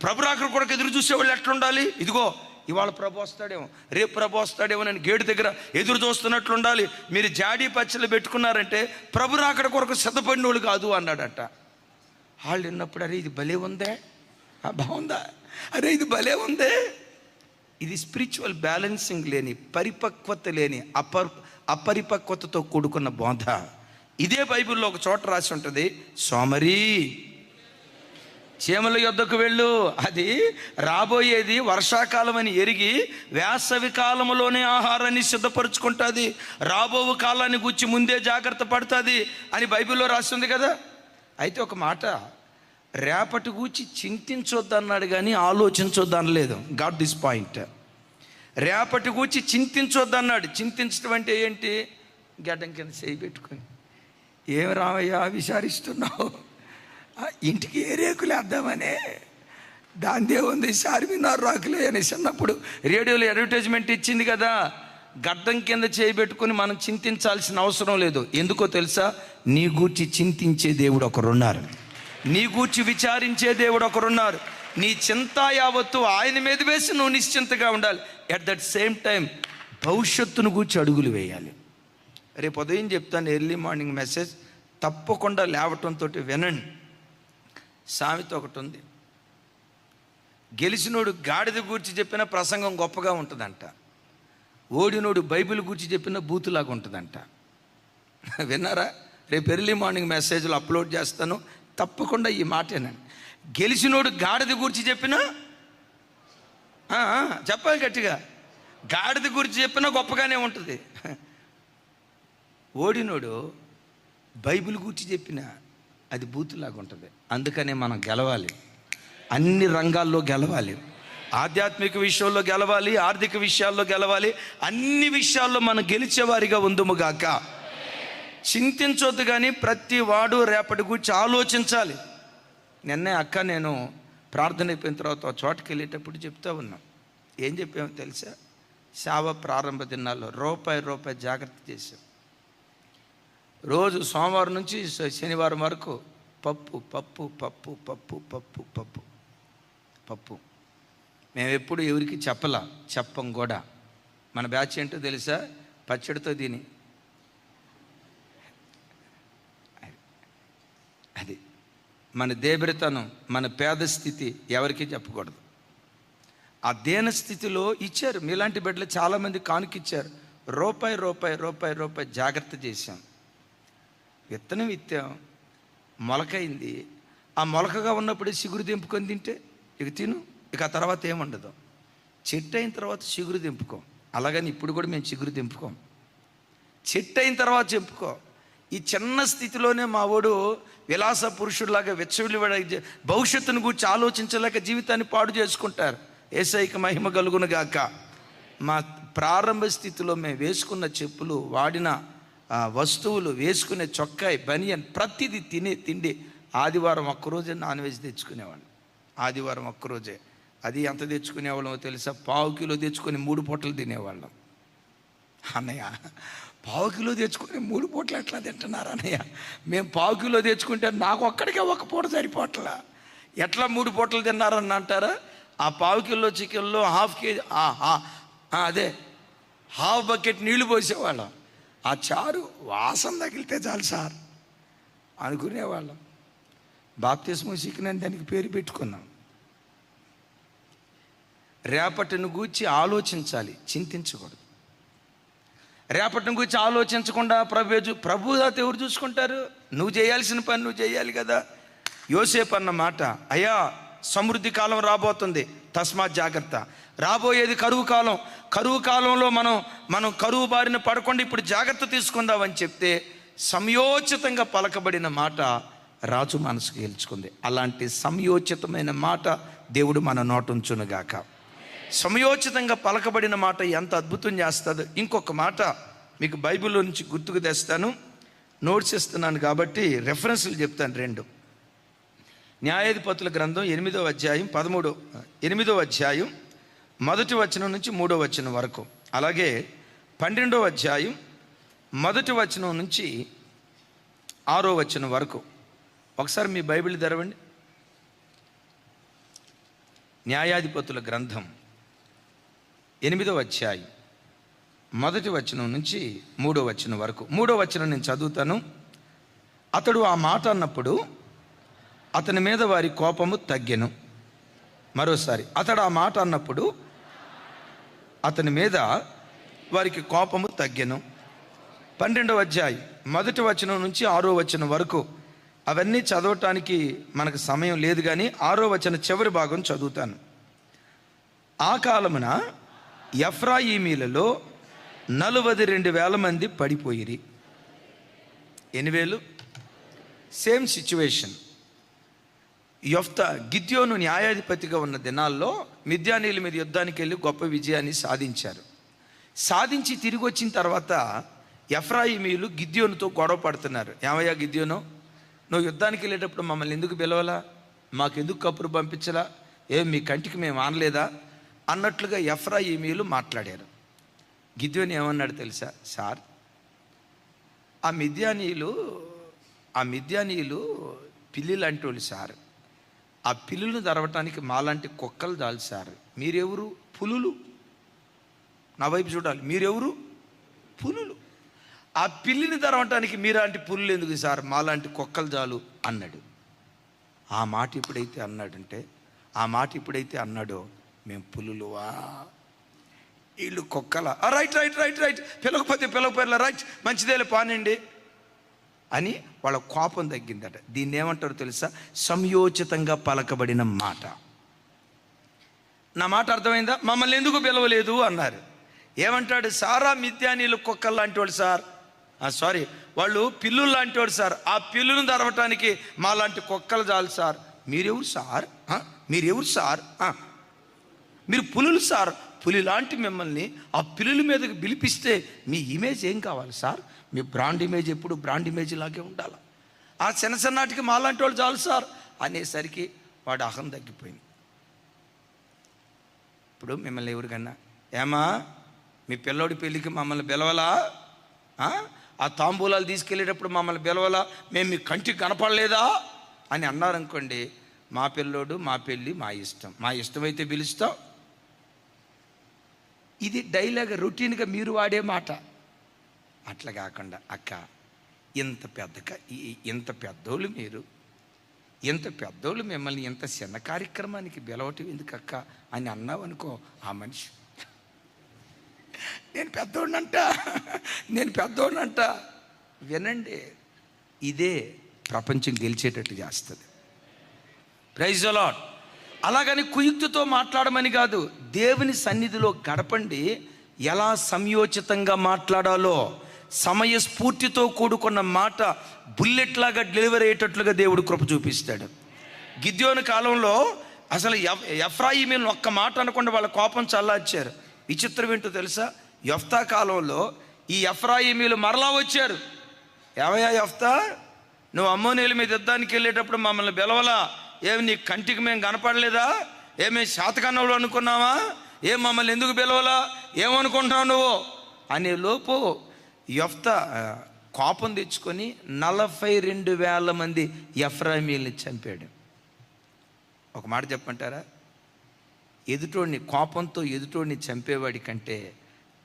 S1: ప్రభు రాకడ కొరకు ఎదురు చూసేవాళ్ళు ఎట్లుండాలి? ఇదిగో ఇవాళ ప్రభు వస్తాడేమో, రేపు ప్రభు వస్తాడేమో నేను గేటు దగ్గర ఎదురు చూస్తున్నట్లు ఉండాలి. మీరు జాడీ పచ్చళ్ళు పెట్టుకున్నారంటే ప్రభు రాకడ కొరకు సిద్ధపడినోళ్ళు కాదు అన్నాడట. వాళ్ళు విన్నప్పుడు అరే ఇది భలే ఉందే, బాగుందా, అరే ఇది భలే ఉందే. ఇది స్పిరిచువల్ బ్యాలెన్సింగ్ లేని, పరిపక్వత లేని, అపరిపక్వతతో కూడుకున్న బోధ. ఇదే బైబిల్లో ఒక చోట రాసి ఉంటుంది, సోమరి చీమల యొద్దకు వెళ్ళు. అది రాబోయేది వర్షాకాలం అని ఎరిగి వేసవి కాలంలోనే ఆహారాన్ని సిద్ధపరుచుకుంటుంది, రాబో కాలాన్ని గురించి ముందే జాగ్రత్త పడుతుంది అని బైబిల్లో రాస్తుంది కదా. అయితే ఒక మాట, రేపటి గూర్చి చింతించొద్దు అన్నాడు కానీ ఆలోచించొద్దు అనలేదు. Got this point. రేపటి గూర్చి చింతించొద్దు అన్నాడు. చింతించడం అంటే ఏంటి? గడ్డం కింద చేయి పెట్టుకొని ఏమి రామయ్యా విచారిస్తున్నావు, ఇంటికి ఏ రేకులు వేద్దామనే, దాందే ఉంది చార్మినార్ రాకులే అని చిన్నప్పుడు రేడియోలో అడ్వర్టైజ్మెంట్ ఇచ్చింది కదా. గడ్డం కింద చేయబెట్టుకుని మనం చింతించాల్సిన అవసరం లేదు. ఎందుకో తెలుసా? నీ గూర్చి చింతించే దేవుడు ఒకరున్నారు, నీ గూర్చి విచారించే దేవుడు ఒకరున్నారు. నీ చింత యావత్తు ఆయన మీద వేసి నువ్వు నిశ్చింతగా ఉండాలి. ఎట్ దట్ సేమ్ టైం భవిష్యత్తును గూర్చి అడుగులు వేయాలి. రేపు ఉదయం చెప్తాను, ఎర్లీ మార్నింగ్ మెసేజ్ తప్పకుండా లేవటంతో వినండి. సామెత ఒకటి ఉంది, గెలిచినోడు గాడిద గూర్చి చెప్పిన ప్రసంగం గొప్పగా ఉంటుందంట, ఓడినోడు బైబిల్ గూర్చి చెప్పిన బూతులాగా ఉంటుందంట. విన్నారా? రేపు ఎర్లీ మార్నింగ్ మెసేజ్లో అప్లోడ్ చేస్తాను, తప్పకుండా ఈ మాటేనండి. గెలిచినోడు గాడిద గూర్చి చెప్పినా, చెప్పాలి గట్టిగా, గాడిద గురించి చెప్పినా గొప్పగానే ఉంటుంది. ఓడినోడు బైబిల్ గూర్చి చెప్పినా అది బూతులాగా ఉంటుంది. అందుకనే మనం గెలవాలి, అన్ని రంగాల్లో గెలవాలి. ఆధ్యాత్మిక విషయంలో గెలవాలి, ఆర్థిక విషయాల్లో గెలవాలి, అన్ని విషయాల్లో మనం గెలిచేవారిగా ఉందుముగాక. చింతించొద్దు కానీ ప్రతి వాడు రేపటి గురించి ఆలోచించాలి. నిన్నే అక్క నేను ప్రార్థన అయిపోయిన తర్వాత చోటుకి వెళ్ళేటప్పుడు చెప్తా ఉన్నాం. ఏం చెప్పామో తెలుసా? సేవ ప్రారంభ దినాల్లో రూపాయి జాగ్రత్త చేసాం. రోజు సోమవారం నుంచి శనివారం వరకు పప్పు పప్పు పప్పు పప్పు పప్పు పప్పు పప్పు. మేము ఎప్పుడు ఎవరికి చెప్పం కూడా. మన బ్యాచ్ ఏంటో తెలుసా? పచ్చడితో తిని, అది మన దేబరితనం, మన పేద స్థితి ఎవరికి చెప్పకూడదు. ఆ దేన స్థితిలో ఇచ్చారు. మీలాంటి బిడ్డలు చాలామంది కానుకిచ్చారు. రూపాయి రూపాయి రూపాయి రూపాయి జాగ్రత్త చేశాం. విత్తనం విత్తాం, మొలకైంది. ఆ మొలకగా ఉన్నప్పుడే చిగురు దింపుకొని తింటే ఇక తిను, ఇక ఆ తర్వాత ఏముండదు. చెట్టు అయిన తర్వాత చిగురు దింపుకోం. అలాగని ఇప్పుడు కూడా మేము చిగురు దింపుకోం. చెట్టు అయిన తర్వాత చెప్పుకో. ఈ చిన్న స్థితిలోనే మా వాడు విలాస పురుషుడిలాగా వెచ్చవిడివాడ భవిష్యత్తును గురించి ఆలోచించలేక జీవితాన్ని పాడు చేసుకుంటారు. యేసయ్యకి మహిమ కలుగును గాక. మా ప్రారంభ స్థితిలో మేము వేసుకున్న చెప్పులు, వాడిన వస్తువులు, వేసుకునే చొక్కాయి, బనియన్, ప్రతిదీ తినే తిండి ఆదివారం ఒక్కరోజే నాన్ వెజ్ తెచ్చుకునేవాళ్ళం. ఆదివారం ఒక్కరోజే. అది ఎంత తెచ్చుకునేవాళ్ళమో తెలుసా? 1/4 కిలో తెచ్చుకొని 3 పూటలు తినేవాళ్ళం. అన్నయ్య 1/4 కిలో తెచ్చుకొని 3 పూటలు ఎట్లా తింటున్నారు అన్నయ్య? మేము 1/4 కిలో తెచ్చుకుంటే నాకు ఒక్కడికే 1 పూట సరిపోట్ల. ఎట్లా 3 పూటలు తిన్నారని అంటారా? ఆ 1/4 కిలో చికెన్లో 1/2 కేజీ అదే 1/2 బకెట్ నీళ్లు పోసేవాళ్ళం. ఆ చారు వాసన తగిలితే చాలు సార్ అనుకునేవాళ్ళం. బాప్తిస్మో చికెన్ అని దానికి పేరు పెట్టుకున్నాం. రేపటిని గూర్చి ఆలోచించాలి, చింతించకూడదు. రేపటిని గురించి ఆలోచించకుండా ప్రభుదాత ఎవరు చూసుకుంటారు? నువ్వు చేయాల్సిన పని నువ్వు చేయాలి కదా. యోసేపు అన్న మాట, అయ్యా సమృద్ధి కాలం రాబోతుంది, తస్మాత్ జాగ్రత్త. రాబోయేది కరువు కాలం. కరువు కాలంలో మనం కరువు బారిన పడకుండా ఇప్పుడు జాగ్రత్త తీసుకుందామని చెప్తే సంయోచితంగా పలకబడిన మాట రాజు మనసుకు గెలుచుకుంది. అలాంటి సంయోచితమైన మాట దేవుడు మన నోట ఉంచునుగాక. సమయోచితంగా పలకబడిన మాట ఎంత అద్భుతం చేస్తుందో. ఇంకొక మాట మీకు బైబిల్లో నుంచి గుర్తుకు తెస్తాను, నోట్స్ ఇస్తున్నాను కాబట్టి రెఫరెన్స్లు చెప్తాను 2. న్యాయాధిపతుల గ్రంథం 8వ అధ్యాయం 8వ అధ్యాయం 1వ వచనం నుంచి 3వ వచనం వరకు, అలాగే 12వ అధ్యాయం 1వ వచనం నుంచి 6వ వచనం వరకు. ఒకసారి మీ బైబిల్ తెరవండి. న్యాయాధిపతుల గ్రంథం 8వ అధ్యాయం 1వ వచనం నుంచి 3వ వచనం వరకు. 3వ వచనం నేను చదువుతాను. అతడు ఆ మాట అన్నప్పుడు అతని మీద వారి కోపము తగ్గెను. మరోసారి, అతడు ఆ మాట అన్నప్పుడు అతని మీద వారికి కోపము తగ్గెను. 12వ అధ్యాయం 1వ వచనం నుంచి 6వ వచనం వరకు. అవన్నీ చదవటానికి మనకు సమయం లేదు, కానీ 6వ వచనం చివరి భాగం చదువుతాను. ఆ కాలమున ఎఫ్రాయిమీలలో 42,000 మంది పడిపోయిరి. ఎన్ని వేలు? Same situation. గిద్యోను న్యాయాధిపతిగా ఉన్న దినాల్లో మిద్యానీయుల మీద యుద్ధానికి వెళ్ళి గొప్ప విజయాన్ని సాధించారు. సాధించి తిరిగి వచ్చిన తర్వాత ఎఫ్రాయిమీయులు గిద్యోనుతో గొడవ పడుతున్నారు. ఏమయ్యా గిద్యోను, నువ్వు యుద్ధానికి వెళ్ళేటప్పుడు మమ్మల్ని ఎందుకు పిలవలా? మాకెందుకు కబురు పంపించలా? మీ కంటికి మేము ఆనలేదా అన్నట్లుగా ఎఫ్రాయిమీయులు మాట్లాడారు. గిద్యోను ఏమన్నాడు తెలుసా? సార్, ఆ మిద్యానీయులు పిల్లి లాంటి వాళ్ళు సార్. ఆ పిల్లులను తరవటానికి మాలాంటి కుక్కలు చాలు సార్. మీరెవరు? పులులు. నా వైపు చూడాలి. మీరెవరు? పులులు. ఆ పిల్లిని తరవటానికి మీలాంటి పులులు ఎందుకు సార్? మాలాంటి కుక్కలు చాలు అన్నాడు. ఆ మాట ఇప్పుడైతే అన్నాడో మేము పులులువా, వీళ్ళు కుక్కల. రైట్ రైట్ రైట్ రైట్ పిలవకపోతే రైట్, మంచిదేలే పానండి అని వాళ్ళ కోపం తగ్గిందట. దీన్ని ఏమంటారు తెలుసా? సంయోచితంగా పలకబడిన మాట. నా మాట అర్థమైందా? మమ్మల్ని ఎందుకు పిలవలేదు అన్నారు. ఏమంటాడు? సారా మిద్యానీయులు కుక్కలు లాంటి వాళ్ళు సార్, వాళ్ళు పిల్లులు లాంటి వాడు సార్. ఆ పిల్లును తరవటానికి మా లాంటి కుక్కలు చాలు సార్. మీరెవరు సార్? మీరు పులులు సార్. పులి లాంటి మిమ్మల్ని ఆ పిల్లుల మీదకి పిలిపిస్తే మీ ఇమేజ్ ఏం కావాలి సార్? మీ బ్రాండ్ ఇమేజ్ ఎప్పుడు బ్రాండ్ ఇమేజ్ లాగే ఉండాలి. ఆ చిన్ననాటికి మాలాంటి వాళ్ళు చాలు సార్ అనేసరికి వాడు అహం తగ్గిపోయింది. ఇప్పుడు మిమ్మల్ని ఎవరికన్నా, ఏమా మీ పిల్లోడి పెళ్ళికి మమ్మల్ని పిలవలా? ఆ తాంబూలాలు తీసుకెళ్ళేటప్పుడు మమ్మల్ని పిలవలా? మేము మీ కంటికి కనపడలేదా అని అన్నారనుకోండి, మా పిల్లోడు మా పెళ్ళి మా ఇష్టమైతే పిలుస్తాం. ఇది డైలాగ్, రొటీన్గా మీరు వాడే మాట. అట్లా కాకుండా, అక్క ఇంత పెద్దోళ్ళు మీరు, ఇంత పెద్దోళ్ళు మిమ్మల్ని ఇంత చిన్న కార్యక్రమానికి పిలవటం ఎందుకు అక్క అని అన్నావు అనుకో, ఆ మనిషి నేను పెద్దోడినంట. వినండి, ఇదే ప్రపంచం గెలిచేటట్టు చేస్తుంది. Praise the lord. అలాగని కుయుక్తితో మాట్లాడమని కాదు, దేవుని సన్నిధిలో గడపండి. ఎలా సంయోచితంగా మాట్లాడాలో, సమయస్ఫూర్తితో కూడుకున్న మాట బుల్లెట్ లాగా డెలివరీ అయ్యేటట్లుగా దేవుడు కృప చూపిస్తాడు. గిద్యోను కాలంలో అసలు ఎఫ్రాయిమీలను ఒక్క మాట అనకుండా వాళ్ళ కోపం చల్లార్చారు. విచిత్రం ఏంటో తెలుసా? యెఫ్తా కాలంలో ఈ ఎఫ్రాయిమీలు మరలా వచ్చారు. ఏమయ్యా యెఫ్తా, నువ్వు అమ్మోనీయుల మీద యుద్ధానికి వెళ్ళేటప్పుడు మమ్మల్ని పిలవలా? ఏమి నీ కంటికి మేము కనపడలేదా? ఏమి శాతకన్నోళ్ళు అనుకున్నావా? ఏం మమ్మల్ని ఎందుకు పిలవలా? ఏమనుకుంటున్నావు నువ్వు అనే లోపు యెఫ్తా కోపం తెచ్చుకొని 42,000 మంది ఎఫ్రాయిమీల్ని చంపాడు. ఒక మాట చెప్పమంటారా? ఎదుటోడిని కోపంతో ఎదుటోడిని చంపేవాడి కంటే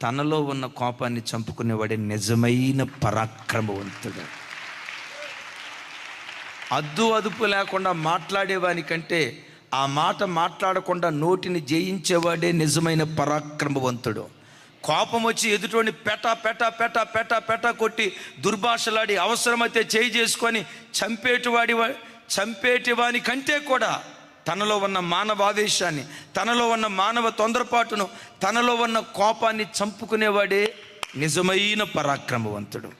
S1: తనలో ఉన్న కోపాన్ని చంపుకునేవాడే నిజమైన పరాక్రమవంతుడు. అద్దు అదుపు లేకుండా మాట్లాడేవాని కంటే ఆ మాట మాట్లాడకుండా నోటిని జయించేవాడే నిజమైన పరాక్రమవంతుడు. కోపం వచ్చి ఎదుటోని పెట కొట్టి దుర్భాషలాడి అవసరమైతే చేయి చేసుకొని చంపేటివాని కంటే కూడా తనలో ఉన్న మానవావేశాన్ని, తనలో ఉన్న మానవ తొందరపాటును, తనలో ఉన్న కోపాన్ని చంపుకునేవాడే నిజమైన పరాక్రమవంతుడు.